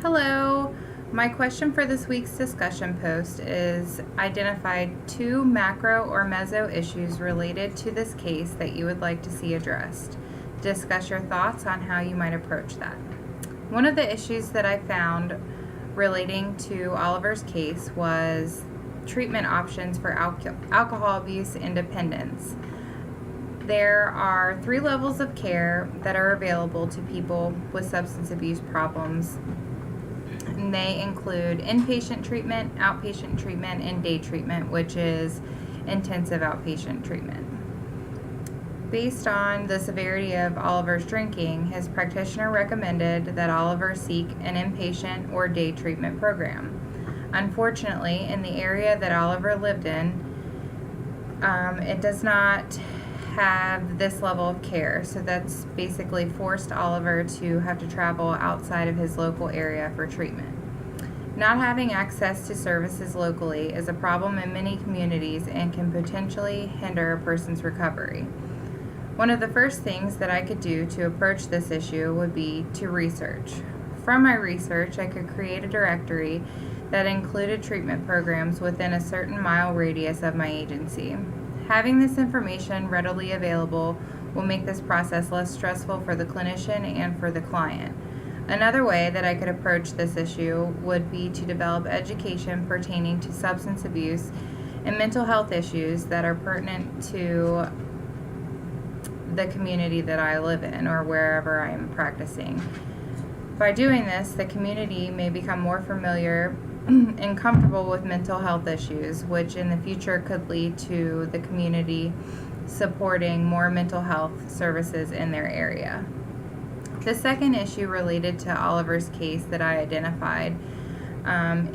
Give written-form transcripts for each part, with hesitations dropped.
Hello. My question for this week's discussion post is identify 2 macro or mezzo issues related to this case that you would like to see addressed. Discuss your thoughts on how you might approach that. One of the issues that I found relating to Oliver's case was treatment options for alcohol abuse and dependence. There are 3 levels of care that are available to people with substance abuse problems. And they include inpatient treatment, outpatient treatment, and day treatment, which is intensive outpatient treatment. Based on the severity of Oliver's drinking, his practitioner recommended that Oliver seek an inpatient or day treatment program. Unfortunately, in the area that Oliver lived in, it does not have this level of care, so that's basically forced Oliver to have to travel outside of his local area for treatment. Not having access to services locally is a problem in many communities and can potentially hinder a person's recovery. One of the first things that I could do to approach this issue would be to research. From my research, I could create a directory that included treatment programs within a certain mile radius of my agency. Having this information readily available will make this process less stressful for the clinician and for the client. Another way that I could approach this issue would be to develop education pertaining to substance abuse and mental health issues that are pertinent to the community that I live in or wherever I am practicing. By doing this, the community may become more familiar and comfortable with mental health issues, which in the future could lead to the community supporting more mental health services in their area. The second issue related to Oliver's case that I identified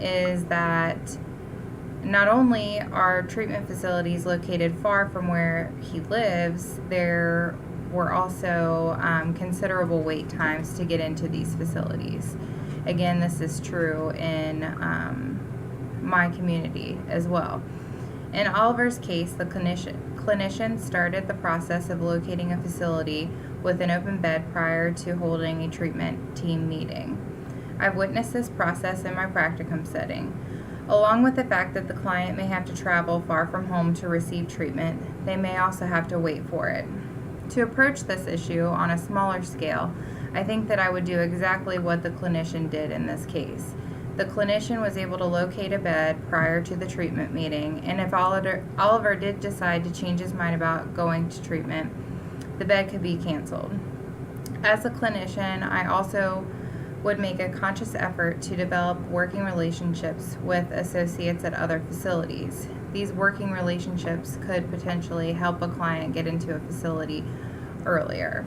is that not only are treatment facilities located far from where he lives, there were also considerable wait times to get into these facilities. Again, this is true in my community as well. In Oliver's case, the clinician started the process of locating a facility with an open bed prior to holding a treatment team meeting. I've witnessed this process in my practicum setting. Along with the fact that the client may have to travel far from home to receive treatment, they may also have to wait for it. To approach this issue on a smaller scale, I think that I would do exactly what the clinician did in this case. The clinician was able to locate a bed prior to the treatment meeting, and if Oliver did decide to change his mind about going to treatment, the bed could be canceled. As a clinician, I also would make a conscious effort to develop working relationships with associates at other facilities. These working relationships could potentially help a client get into a facility earlier.